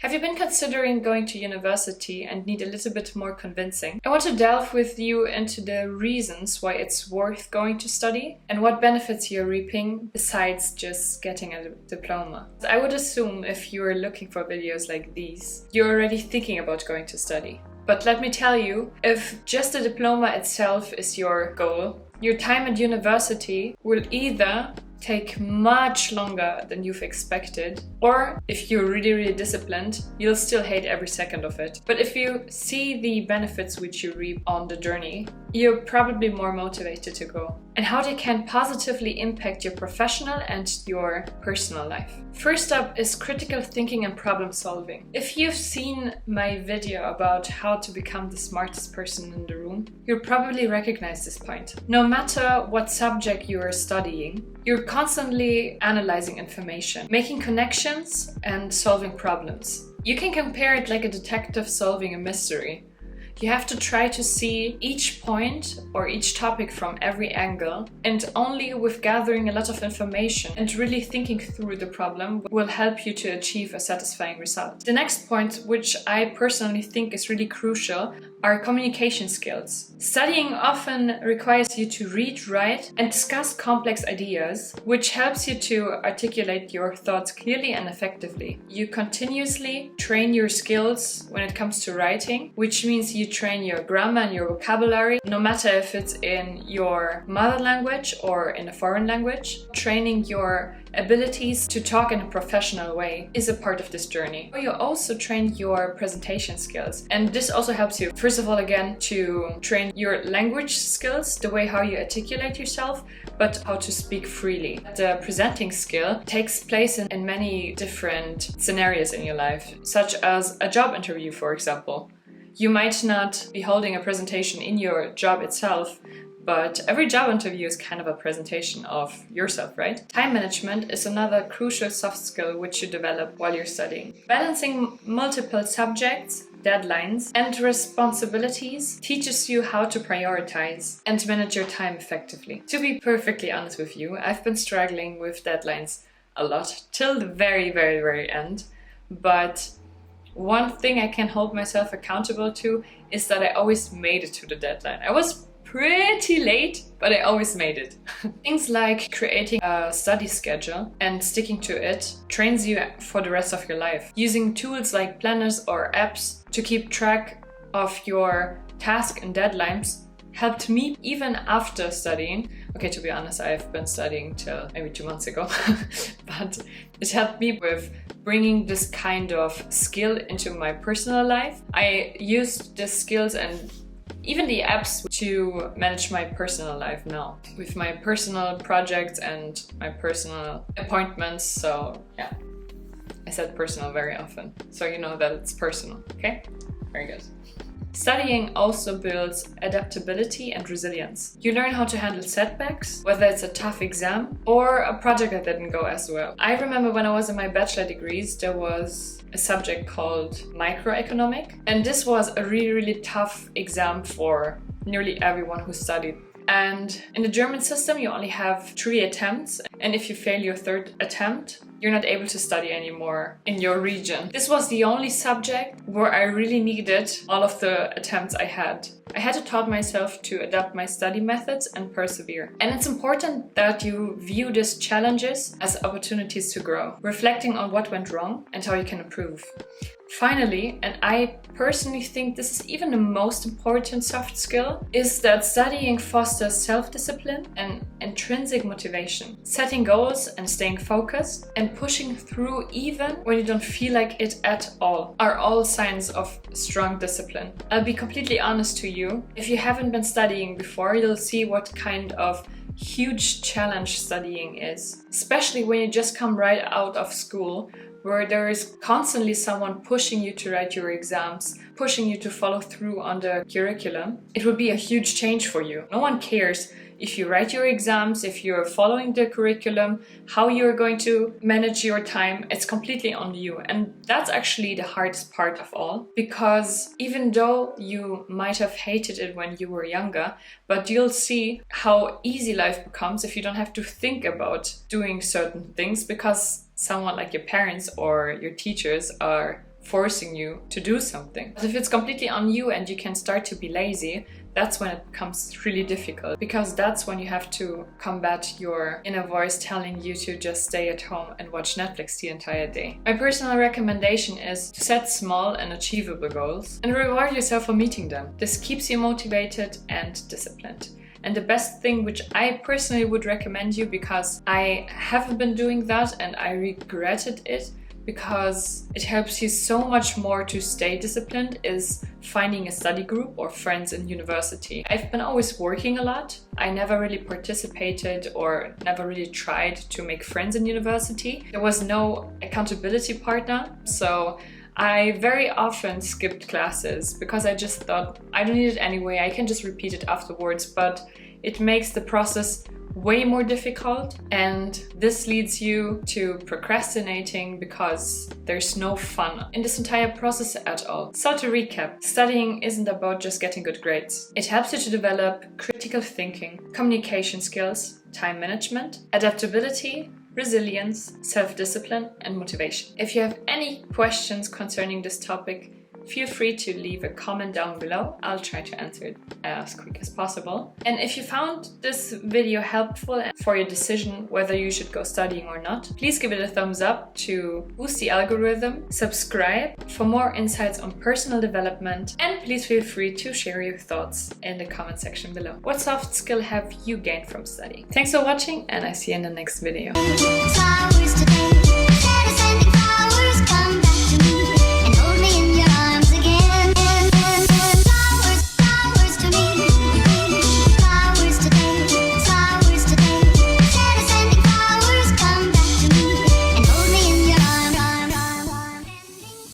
Have you been considering going to university and need a little bit more convincing? I want to delve with you into the reasons why it's worth going to study and what benefits you're reaping besides just getting a diploma. I would assume if you're looking for videos like these, you're already thinking about going to study. But let me tell you, if just the diploma itself is your goal, your time at university will either take much longer than you've expected, or if you're really disciplined, you'll still hate every second of it. But if you see the benefits which you reap on the journey, you're probably more motivated to go. And how they can positively impact your professional and your personal life. First up is critical thinking and problem solving. If you've seen my video about how to become the smartest person in the room, you'll probably recognize this point. No matter what subject you are studying, you're constantly analyzing information, making connections and solving problems. You can compare it like a detective solving a mystery. You have to try to see each point or each topic from every angle, and only with gathering a lot of information and really thinking through the problem will help you to achieve a satisfying result. The next point, which I personally think is really crucial, are communication skills. Studying often requires you to read, write, and discuss complex ideas, which helps you to articulate your thoughts clearly and effectively. You continuously train your skills when it comes to writing, which means you train your grammar and your vocabulary, no matter if it's in your mother language or in a foreign language. Training your abilities to talk in a professional way is a part of this journey. You also train your presentation skills, and this also helps you, first of all, again, to train your language skills, the way how you articulate yourself, but how to speak freely. The presenting skill takes place in many different scenarios in your life, such as a job interview, for example. You might not be holding a presentation in your job itself, but every job interview is kind of a presentation of yourself, right? Time management is another crucial soft skill which you develop while you're studying. Balancing multiple subjects, deadlines, and responsibilities teaches you how to prioritize and manage your time effectively. To be perfectly honest with you, I've been struggling with deadlines a lot till the very end, but one thing I can hold myself accountable to is that I always made it to the deadline. I was pretty late, but I always made it. Things like creating a study schedule and sticking to it trains you for the rest of your life. Using tools like planners or apps to keep track of your tasks and deadlines helped me even after studying. Okay, to be honest, I've been studying till maybe 2 months ago, but it helped me with bringing this kind of skill into my personal life. I used the skills and even the apps to manage my personal life now with my personal projects and my personal appointments. So yeah, I said personal very often, so you know that it's personal. Okay, very good. Studying also builds adaptability and resilience. You learn how to handle setbacks, whether it's a tough exam or a project that didn't go as well. I remember when I was in my bachelor degrees, there was a subject called microeconomic, and this was a really tough exam for nearly everyone who studied. And in the German system, you only have 3 attempts, and if you fail your 3rd attempt, you're not able to study anymore in your region. This was the only subject where I really needed all of the attempts I had. I had to taught myself to adapt my study methods and persevere. And it's important that you view these challenges as opportunities to grow, reflecting on what went wrong and how you can improve. Finally, and I personally think this is even the most important soft skill, is that studying fosters self-discipline and intrinsic motivation. Setting goals and staying focused and pushing through even when you don't feel like it at all are all signs of strong discipline. I'll be completely honest to you, if you haven't been studying before, you'll see what kind of huge challenge studying is, especially when you just come right out of school, where there is constantly someone pushing you to write your exams, pushing you to follow through on the curriculum. It would be a huge change for you. No one cares if you write your exams, if you're following the curriculum, how you're going to manage your time. It's completely on you. And that's actually the hardest part of all, because even though you might have hated it when you were younger, but you'll see how easy life becomes if you don't have to think about doing certain things, because someone like your parents or your teachers are forcing you to do something. But if it's completely on you and you can start to be lazy, that's when it becomes really difficult, because that's when you have to combat your inner voice telling you to just stay at home and watch Netflix the entire day. My personal recommendation is to set small and achievable goals and reward yourself for meeting them. This keeps you motivated and disciplined. And the best thing, which I personally would recommend you, because I haven't been doing that and I regretted it, because it helps you so much more to stay disciplined, is finding a study group or friends in university. I've been always working a lot. I never really participated or never really tried to make friends in university. There was no accountability partner, so I very often skipped classes because I just thought I don't need it anyway, I can just repeat it afterwards, but it makes the process way more difficult, and this leads you to procrastinating because there's no fun in this entire process at all. So to recap, studying isn't about just getting good grades. It helps you to develop critical thinking, communication skills, time management, adaptability, resilience, self-discipline, and motivation. If you have any questions concerning this topic, feel free to leave a comment down below. I'll try to answer it as quick as possible. And if you found this video helpful for your decision whether you should go studying or not, please give it a thumbs up to boost the algorithm, subscribe for more insights on personal development, and please feel free to share your thoughts in the comment section below. What soft skill have you gained from studying? Thanks for watching, and I see you in the next video.